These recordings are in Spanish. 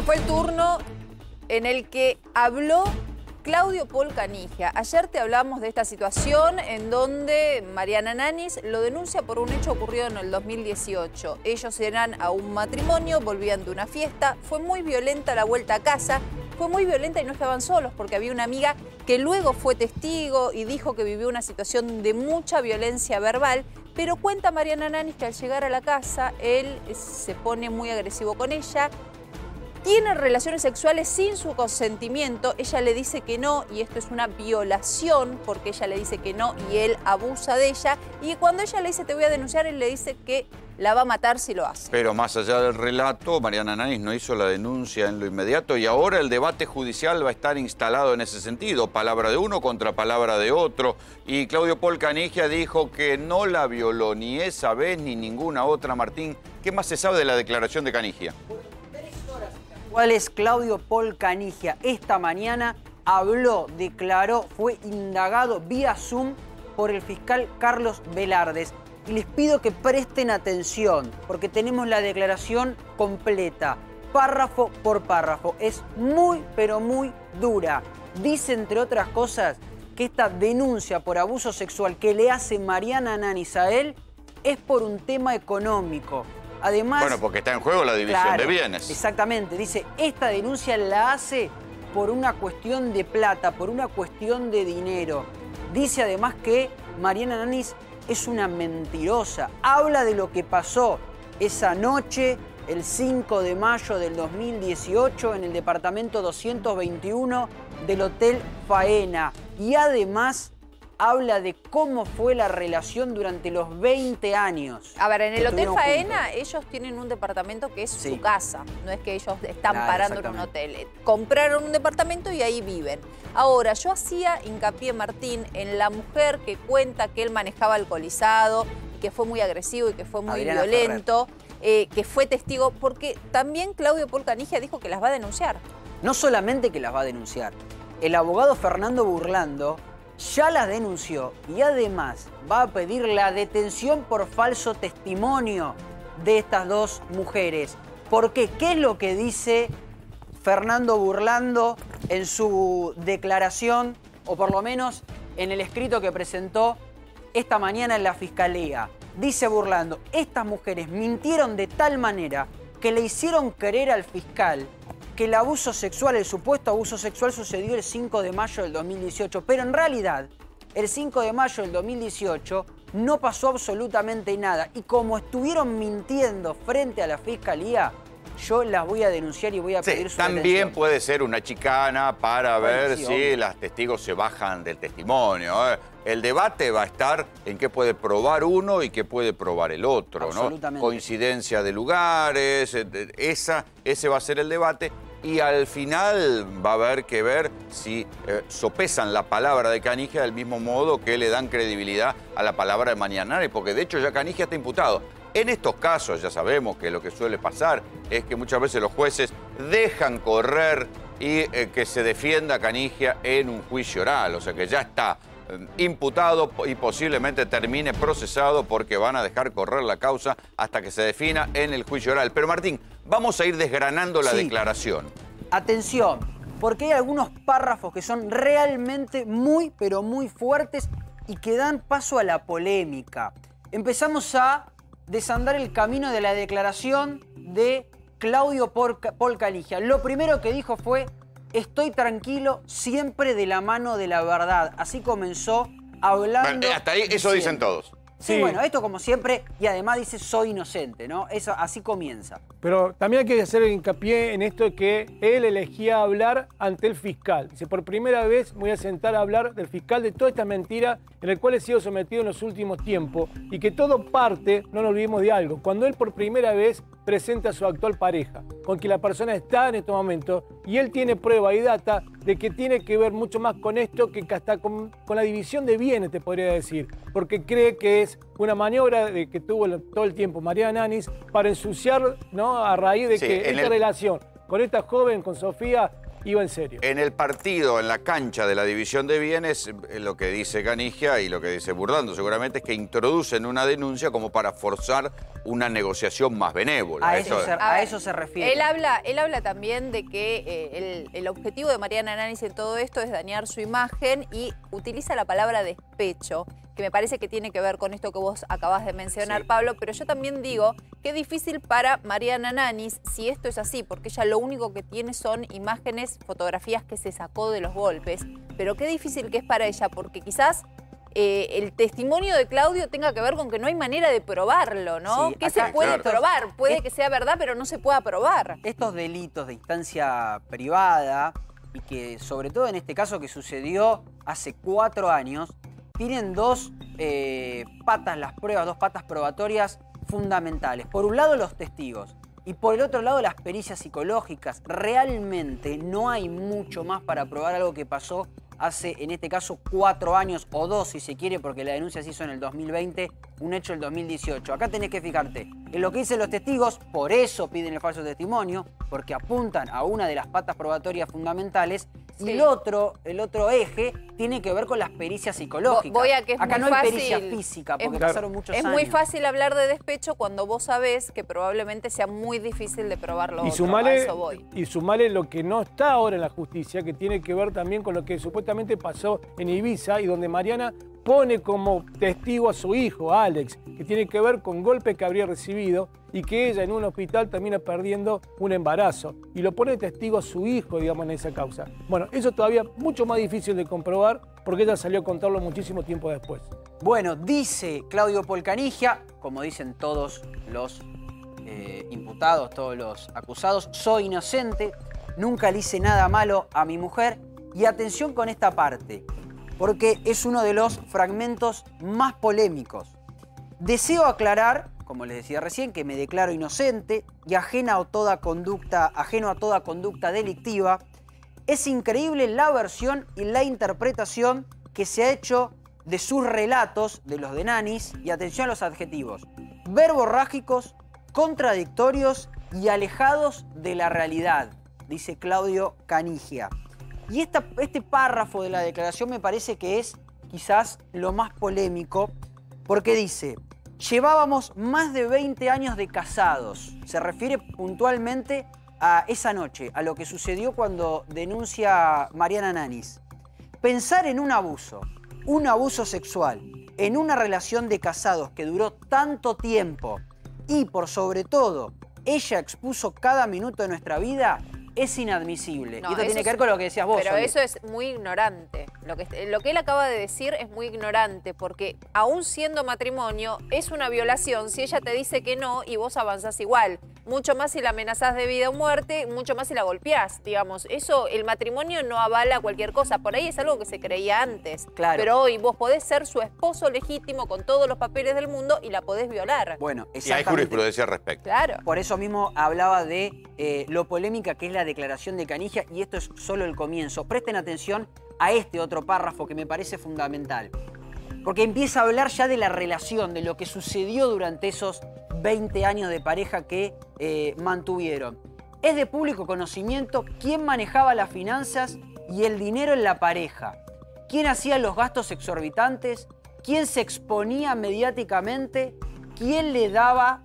Fue el turno en el que habló Claudio Paul Canigia. Ayer te hablamos de esta situación en donde Mariana Nanis lo denuncia por un hecho ocurrido en el 2018. Ellos eran a un matrimonio, volvían de una fiesta. Fue muy violenta la vuelta a casa. Fue muy violenta y no estaban solos porque había una amiga que luego fue testigo y dijo que vivió una situación de mucha violencia verbal. Pero cuenta Mariana Nanis que al llegar a la casa él se pone muy agresivo con ella. Tiene relaciones sexuales sin su consentimiento, ella le dice que no y esto es una violación porque ella le dice que no y él abusa de ella. Y cuando ella le dice te voy a denunciar, él le dice que la va a matar si lo hace. Pero más allá del relato, Mariana Nanis no hizo la denuncia en lo inmediato y ahora el debate judicial va a estar instalado en ese sentido. Palabra de uno contra palabra de otro. Y Claudio Paul Canigia dijo que no la violó ni esa vez ni ninguna otra. Martín, ¿qué más se sabe de la declaración de Canigia? ¿Cuál es Claudio Paul Canigia? Esta mañana habló, declaró, fue indagado vía Zoom por el fiscal Carlos Velardes. Y les pido que presten atención, porque tenemos la declaración completa, párrafo por párrafo. Es muy, pero muy dura. Dice, entre otras cosas, que esta denuncia por abuso sexual que le hace Mariana Nanis a él es por un tema económico. Además, bueno, porque está en juego la división de bienes. Exactamente. Dice, esta denuncia la hace por una cuestión de plata, por una cuestión de dinero. Dice además que Mariana Nanis es una mentirosa. Habla de lo que pasó esa noche, el 5 de mayo del 2018, en el departamento 221 del Hotel Faena. Y además habla de cómo fue la relación durante los 20 años. A ver, en el Hotel Faena ellos tienen un departamento que es su casa. No es que ellos están parando en un hotel. Compraron un departamento y ahí viven. Ahora, yo hacía hincapié, Martín, en la mujer que cuenta que él manejaba alcoholizado, que fue muy agresivo y que fue muy violento, que fue testigo, porque también Claudio Paul Canigia dijo que las va a denunciar. No solamente que las va a denunciar, el abogado Fernando Burlando ya las denunció y además va a pedir la detención por falso testimonio de estas dos mujeres. ¿Por qué? ¿Qué es lo que dice Fernando Burlando en su declaración, o por lo menos en el escrito que presentó esta mañana en la Fiscalía? Dice Burlando, estas mujeres mintieron de tal manera que le hicieron creer al fiscal que el abuso sexual, el supuesto abuso sexual sucedió el 5 de mayo del 2018, pero en realidad el 5 de mayo del 2018 no pasó absolutamente nada y como estuvieron mintiendo frente a la Fiscalía, yo las voy a denunciar y voy a pedir su detención. También puede ser una chicana para ver si los testigos se bajan del testimonio. El debate va a estar en qué puede probar uno y qué puede probar el otro, ¿no? Coincidencia de lugares, ese va a ser el debate. Y al final va a haber que ver si sopesan la palabra de Canigia del mismo modo que le dan credibilidad a la palabra de Mariana Nanis, porque de hecho ya Canigia está imputado. En estos casos ya sabemos que lo que suele pasar es que muchas veces los jueces dejan correr y que se defienda a Canigia en un juicio oral, o sea que ya está imputado y posiblemente termine procesado porque van a dejar correr la causa hasta que se defina en el juicio oral. Pero Martín, vamos a ir desgranando la declaración. Atención, porque hay algunos párrafos que son realmente muy, pero muy fuertes y que dan paso a la polémica. Empezamos a desandar el camino de la declaración de Claudio Paul Canigia. Lo primero que dijo fue: estoy tranquilo, siempre de la mano de la verdad. Así comenzó hablando. Bueno, hasta ahí eso dicen todos. Sí, bueno, esto como siempre, y además dice soy inocente, ¿no? Eso así comienza. Pero también hay que hacer hincapié en esto de que él elegía hablar ante el fiscal. Dice, por primera vez me voy a sentar a hablar del fiscal de toda esta mentira en el cual he sido sometido en los últimos tiempos y que todo parte, no nos olvidemos de algo, cuando él por primera vez presenta a su actual pareja, con quien la persona está en estos momentos y él tiene prueba y data de que tiene que ver mucho más con esto que hasta con la división de bienes, te podría decir, porque cree que es una maniobra que tuvo todo el tiempo Mariana Nanis para ensuciar, ¿no? A raíz de que esta relación con esta joven, con Sofía, iba en serio. En el partido, en la cancha de la división de bienes, lo que dice Canigia y lo que dice Burlando seguramente es que introducen una denuncia como para forzar una negociación más benévola. A eso se refiere. Él habla también de que el objetivo de Mariana Nanis en todo esto es dañar su imagen y utiliza la palabra despecho, que me parece que tiene que ver con esto que vos acabas de mencionar, sí, Pablo, pero yo también digo que es difícil para Mariana Nanis si esto es así, porque ella lo único que tiene son imágenes, fotografías que se sacó de los golpes, pero qué difícil que es para ella, porque quizás el testimonio de Claudio tenga que ver con que no hay manera de probarlo, ¿no? Sí, ¿qué se puede probar? Puede que sea verdad, pero no se pueda probar. Estos delitos de instancia privada, y que sobre todo en este caso que sucedió hace 4 años, tienen dos patas las pruebas, dos patas probatorias fundamentales. Por un lado los testigos y por el otro lado las pericias psicológicas. Realmente no hay mucho más para probar algo que pasó hace, en este caso, 4 años o 2 si se quiere, porque la denuncia se hizo en el 2020, un hecho del 2018. Acá tenés que fijarte en lo que dicen los testigos, por eso piden el falso testimonio, porque apuntan a una de las patas probatorias fundamentales. Sí. Y el otro eje tiene que ver con las pericias psicológicas. Voy a que es acá muy no hay fácil, pericia física, porque pasaron muchos años. Es muy fácil hablar de despecho cuando vos sabés que probablemente sea muy difícil de probarlo. Y sumale lo que no está ahora en la justicia, que tiene que ver también con lo que supuestamente pasó en Ibiza y donde Mariana pone como testigo a su hijo, a Alex, que tiene que ver con golpes que habría recibido y que ella en un hospital termina perdiendo un embarazo. Y lo pone testigo a su hijo, digamos, en esa causa. Bueno, eso todavía mucho más difícil de comprobar porque ella salió a contarlo muchísimo tiempo después. Bueno, dice Claudio Polcanigia, como dicen todos los imputados, todos los acusados, soy inocente, nunca le hice nada malo a mi mujer. Y atención con esta parte, porque es uno de los fragmentos más polémicos. Deseo aclarar, como les decía recién, que me declaro inocente y ajeno a toda conducta delictiva. Es increíble la versión y la interpretación que se ha hecho de sus relatos, de los de Nanis, y atención a los adjetivos, verborrágicos, contradictorios y alejados de la realidad, dice Claudio Canigia. Y este párrafo de la declaración me parece que es quizás lo más polémico, porque dice, llevábamos más de 20 años de casados. Se refiere puntualmente a esa noche, a lo que sucedió cuando denuncia Mariana Nanis. Pensar en un abuso sexual, en una relación de casados que duró tanto tiempo y por sobre todo, ella expuso cada minuto de nuestra vida, es inadmisible. No, y esto tiene que ver con lo que decías vos. Pero eso es muy ignorante. Lo que él acaba de decir es muy ignorante, porque aún siendo matrimonio, es una violación si ella te dice que no y vos avanzás igual. Mucho más si la amenazás de vida o muerte, mucho más si la golpeás, digamos. Eso, el matrimonio no avala cualquier cosa. Por ahí es algo que se creía antes. Claro. Pero hoy vos podés ser su esposo legítimo con todos los papeles del mundo y la podés violar. Bueno, y hay jurisprudencia al respecto. Claro. Por eso mismo hablaba de lo polémica que es la declaración de Canigia, y esto es solo el comienzo. Presten atención a este otro párrafo que me parece fundamental, porque empieza a hablar ya de la relación, de lo que sucedió durante esos 20 años de pareja que mantuvieron. Es de público conocimiento quién manejaba las finanzas y el dinero en la pareja, quién hacía los gastos exorbitantes, quién se exponía mediáticamente, quién le daba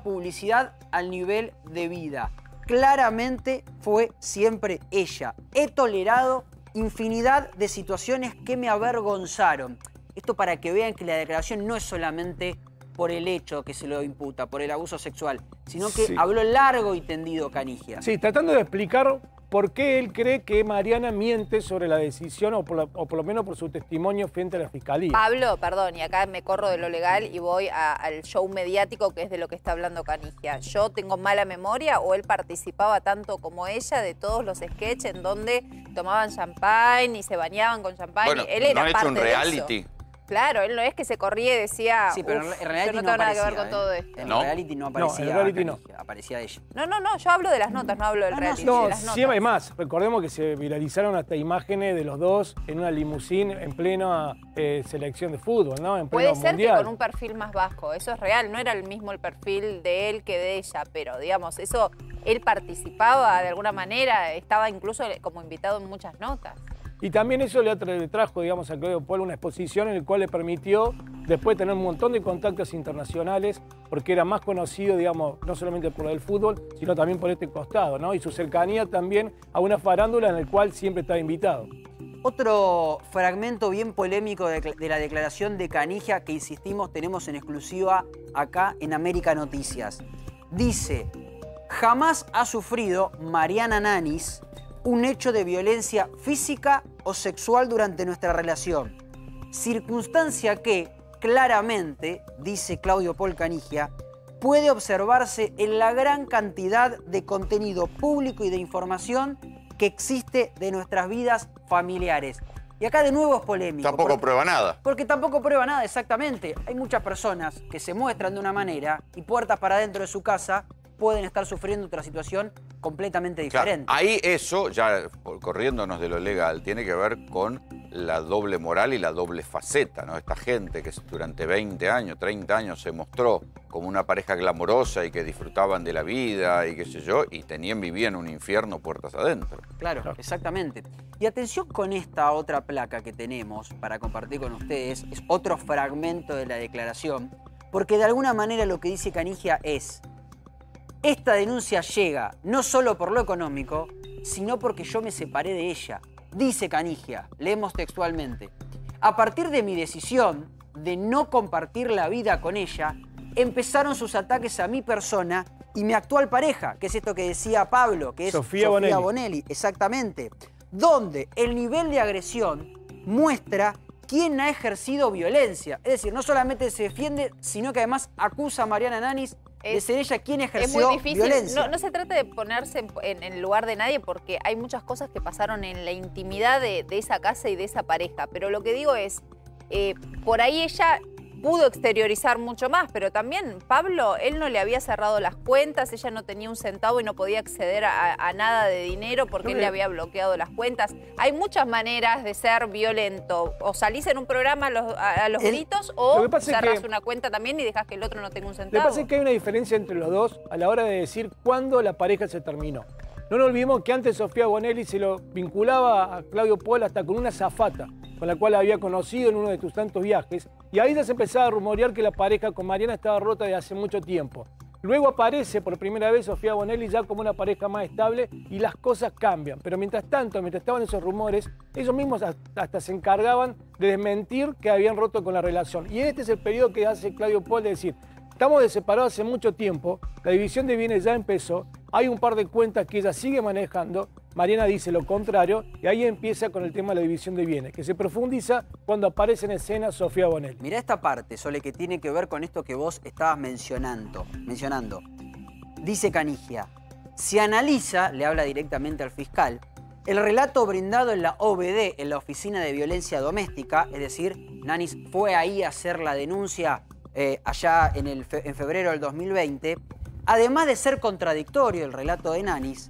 publicidad al nivel de vida. Claramente fue siempre ella. He tolerado infinidad de situaciones que me avergonzaron. Esto para que vean que la declaración no es solamente por el hecho que se lo imputa, por el abuso sexual, sino que habló largo y tendido Canigia. Sí, tratando de explicar por qué él cree que Mariana miente sobre la decisión o por lo menos por su testimonio frente a la fiscalía. Pablo, perdón, y acá me corro de lo legal y voy al show mediático, que es de lo que está hablando Canigia. ¿Yo tengo mala memoria o él participaba tanto como ella de todos los sketches en donde tomaban champán y se bañaban con champán? Bueno, él era ¿no han hecho un reality? Claro, él no es que se corría y decía, sí, pero en reality yo no tengo nada que ver con todo esto. En reality no aparecía, en reality no. Aparecía ella. No, yo hablo de las notas, no hablo del reality, de las notas. Sí, hay más. Recordemos que se viralizaron hasta imágenes de los dos en una limusín en plena selección de fútbol, ¿no? En pleno Puede ser mundial. que con un perfil más bajo, eso es real, no era el mismo el perfil de él que de ella, pero digamos, eso, él participaba de alguna manera, estaba incluso como invitado en muchas notas. Y también eso le trajo, digamos, a Claudio Pol una exposición en la cual le permitió después tener un montón de contactos internacionales, porque era más conocido, digamos, no solamente por el fútbol, sino también por este costado, ¿no? Y su cercanía también a una farándula en la cual siempre estaba invitado. Otro fragmento bien polémico de la declaración de Canigia que, insistimos, tenemos en exclusiva acá en América Noticias. Dice, jamás ha sufrido Mariana Nanis un hecho de violencia física o sexual durante nuestra relación. Circunstancia que, claramente, dice Claudio Pol Canigia, puede observarse en la gran cantidad de contenido público y de información que existe de nuestras vidas familiares. Y acá de nuevo es polémico. Tampoco prueba nada. Porque tampoco prueba nada, exactamente. Hay muchas personas que se muestran de una manera y puertas para adentro de su casa pueden estar sufriendo otra situación completamente diferente. Claro, ahí eso, ya corriéndonos de lo legal, tiene que ver con la doble moral y la doble faceta, ¿no? Esta gente que durante 20 años, 30 años se mostró como una pareja glamorosa y que disfrutaban de la vida y qué sé yo, y vivían un infierno puertas adentro. Claro, exactamente. Y atención con esta otra placa que tenemos para compartir con ustedes, es otro fragmento de la declaración, porque de alguna manera lo que dice Canigia es: esta denuncia llega no solo por lo económico, sino porque yo me separé de ella. Dice Canigia, leemos textualmente, a partir de mi decisión de no compartir la vida con ella, empezaron sus ataques a mi persona y mi actual pareja, que es esto que decía Pablo, que es Sofía Bonelli, exactamente, donde el nivel de agresión muestra quién ha ejercido violencia. Es decir, no solamente se defiende, sino que además acusa a Mariana Nanis de ser ella quien ejerció violencia. No se trata de ponerse en el lugar de nadie, porque hay muchas cosas que pasaron en la intimidad de esa casa y de esa pareja. Pero lo que digo es, por ahí ella pudo exteriorizar mucho más, pero también Pablo, él no le había cerrado las cuentas, ella no tenía un centavo y no podía acceder a nada de dinero porque él le había bloqueado las cuentas. Hay muchas maneras de ser violento. O salís en un programa a los gritos, o cerrás una cuenta también y dejás que el otro no tenga un centavo. Lo que pasa es que hay una diferencia entre los dos a la hora de decir cuándo la pareja se terminó. No nos olvidemos que antes Sofía Bonelli se lo vinculaba a Claudio Pol hasta con una azafata, con la cual había conocido en uno de tus tantos viajes, y ahí ya se empezaba a rumorear que la pareja con Mariana estaba rota desde hace mucho tiempo. Luego aparece por primera vez Sofía Bonelli ya como una pareja más estable y las cosas cambian. Pero mientras tanto, mientras estaban esos rumores, ellos mismos hasta se encargaban de desmentir que habían roto con la relación. Y este es el periodo que hace Claudio Pol de decir, estamos separados hace mucho tiempo, la división de bienes ya empezó, hay un par de cuentas que ella sigue manejando, Mariana dice lo contrario, y ahí empieza con el tema de la división de bienes, que se profundiza cuando aparece en escena Sofía Bonelli. Mirá esta parte, Sole, que tiene que ver con esto que vos estabas mencionando. Dice Canigia, si analiza, le habla directamente al fiscal, el relato brindado en la OBD, en la Oficina de Violencia Doméstica, es decir, Nanis fue ahí a hacer la denuncia allá en febrero del 2020, además de ser contradictorio el relato de Nanis,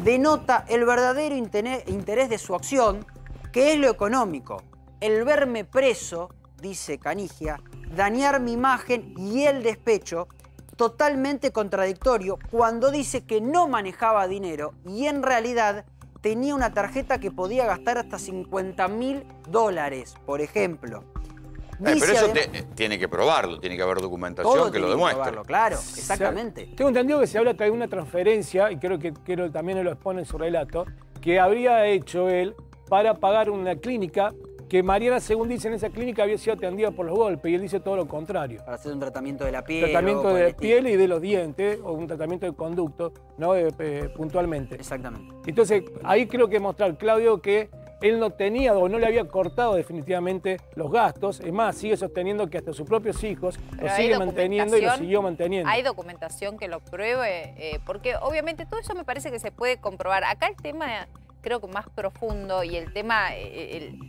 denota el verdadero interés de su acción, que es lo económico. El verme preso, dice Canigia, dañar mi imagen y el despecho, totalmente contradictorio cuando dice que no manejaba dinero y en realidad tenía una tarjeta que podía gastar hasta $50.000, por ejemplo. Pero eso tiene que probarlo, tiene que haber documentación que lo demuestre. Claro, exactamente. Tengo entendido que se habla que hay una transferencia, y creo que también él lo expone en su relato, que habría hecho él para pagar una clínica que Mariana, según dice, en esa clínica había sido atendida por los golpes, y él dice todo lo contrario. Para hacer un tratamiento de la piel. Tratamiento de la piel y de los dientes, o un tratamiento de conducto, ¿no? Puntualmente. Exactamente. Entonces, ahí creo que mostrar, Claudio, que él no tenía o no le había cortado definitivamente los gastos. Es más, sigue sosteniendo que hasta sus propios hijos lo sigue manteniendo y lo siguió manteniendo. ¿Hay documentación que lo pruebe? Porque obviamente todo eso me parece que se puede comprobar. Acá el tema creo que más profundo y el tema,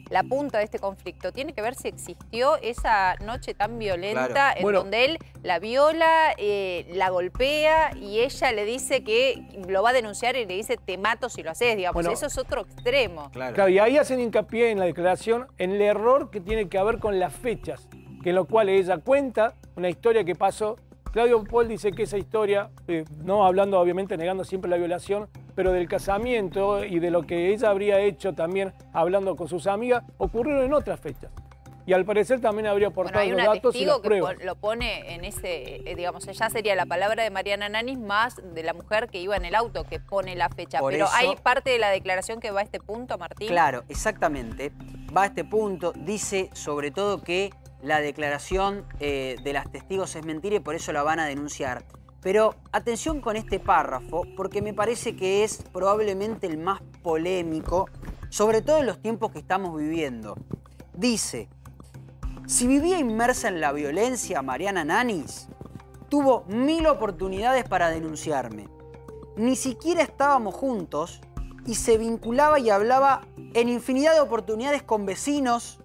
la punta de este conflicto, tiene que ver si existió esa noche tan violenta en donde él la viola, la golpea y ella le dice que lo va a denunciar y le dice te mato si lo haces, digamos. Eso es otro extremo. Claro, y ahí hacen hincapié en la declaración en el error que tiene que ver con las fechas, que en lo cual ella cuenta una historia que pasó. Claudio Pol dice que esa historia, no hablando obviamente, negando siempre la violación, pero del casamiento y de lo que ella habría hecho también hablando con sus amigas, ocurrieron en otras fechas. Y al parecer también habría aportado los datos y las pruebas. Que lo pone en ese, digamos, ya sería la palabra de Mariana Nanis más de la mujer que iba en el auto que pone la fecha. Pero hay parte de la declaración que va a este punto, Martín. Claro, exactamente. Va a este punto. Dice sobre todo que la declaración de las testigos es mentira y por eso la van a denunciar. Pero atención con este párrafo, porque me parece que es probablemente el más polémico, sobre todo en los tiempos que estamos viviendo. Dice, si vivía inmersa en la violencia, Mariana Nanis tuvo 1000 oportunidades para denunciarme. Ni siquiera estábamos juntos y se vinculaba y hablaba en infinidad de oportunidades con vecinos,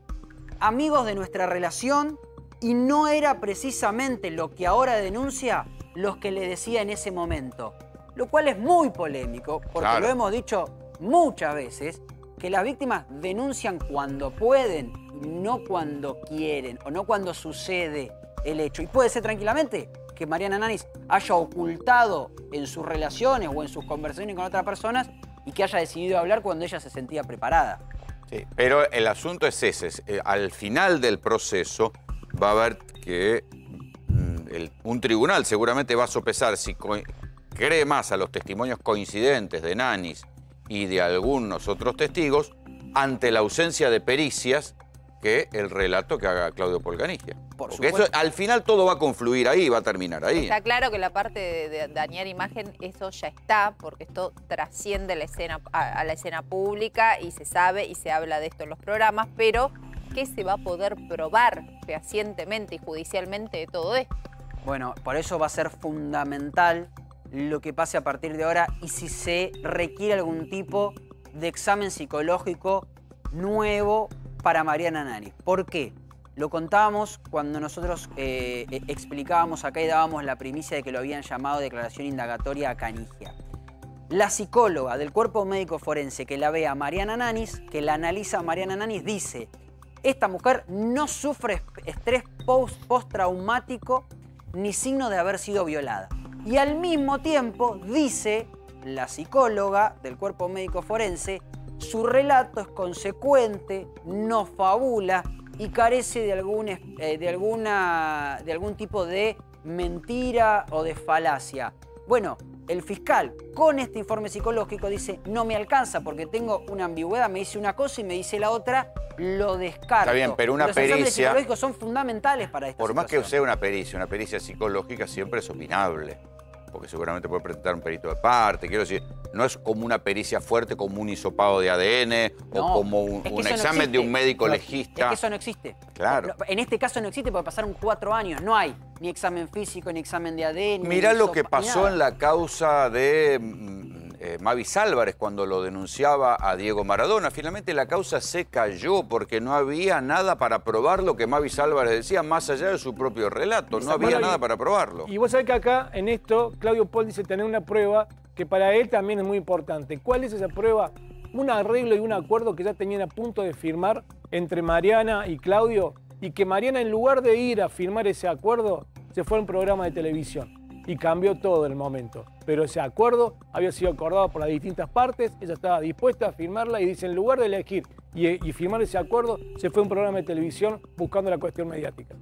amigos de nuestra relación, y no era precisamente lo que ahora denuncia los que le decía en ese momento. Lo cual es muy polémico, porque lo hemos dicho muchas veces, que las víctimas denuncian cuando pueden, no cuando quieren, o no cuando sucede el hecho. Y puede ser tranquilamente que Mariana Nanis haya ocultado en sus relaciones o en sus conversaciones con otras personas y que haya decidido hablar cuando ella se sentía preparada. Sí, pero el asunto es ese. Al final del proceso va a haber que un tribunal seguramente va a sopesar si cree más a los testimonios coincidentes de Nanis y de algunos otros testigos ante la ausencia de pericias que el relato que haga Claudio Pol Canigia. Porque eso, al final todo va a confluir ahí, va a terminar ahí. Está claro que la parte de dañar imagen, eso ya está, porque esto trasciende la escena, a la escena pública y se sabe y se habla de esto en los programas, pero ¿qué se va a poder probar fehacientemente y judicialmente de todo esto? Bueno, por eso va a ser fundamental lo que pase a partir de ahora y si se requiere algún tipo de examen psicológico nuevo para Mariana Nanis. ¿Por qué? Lo contábamos cuando nosotros explicábamos acá y dábamos la primicia de que lo habían llamado declaración indagatoria a Canigia. La psicóloga del cuerpo médico forense que la ve a Mariana Nanis, que la analiza a Mariana Nanis, dice: esta mujer no sufre estrés postraumático ni signo de haber sido violada. Y al mismo tiempo dice la psicóloga del cuerpo médico forense, su relato es consecuente, no fabula y carece de algún tipo de mentira o de falacia. Bueno, el fiscal con este informe psicológico dice, no me alcanza porque tengo una ambigüedad, me dice una cosa y me dice la otra, lo descarto. Está bien, pero una pericia... Los exámenes psicológicos son fundamentales para esta situación. Por más que sea una pericia psicológica siempre es opinable. Porque seguramente puede presentar un perito de parte. Quiero decir, no es como una pericia fuerte, como un hisopado de ADN o como un examen de un médico legista. Es que eso no existe. Claro. En este caso no existe porque pasaron 4 años. No hay ni examen físico, ni examen de ADN. Mirá lo que pasó en la causa de Mavis Álvarez cuando lo denunciaba a Diego Maradona. Finalmente la causa se cayó porque no había nada para probar lo que Mavis Álvarez decía, más allá de su propio relato. No había nada para probarlo. Y vos sabés que acá, en esto, Claudio Pol dice tener una prueba que para él también es muy importante. ¿Cuál es esa prueba? Un arreglo y un acuerdo que ya tenían a punto de firmar entre Mariana y Claudio, y que Mariana, en lugar de ir a firmar ese acuerdo, se fue a un programa de televisión. Y cambió todo en el momento. Pero ese acuerdo había sido acordado por las distintas partes, ella estaba dispuesta a firmarla y dice, en lugar de elegir y firmar ese acuerdo, se fue a un programa de televisión buscando la cuestión mediática.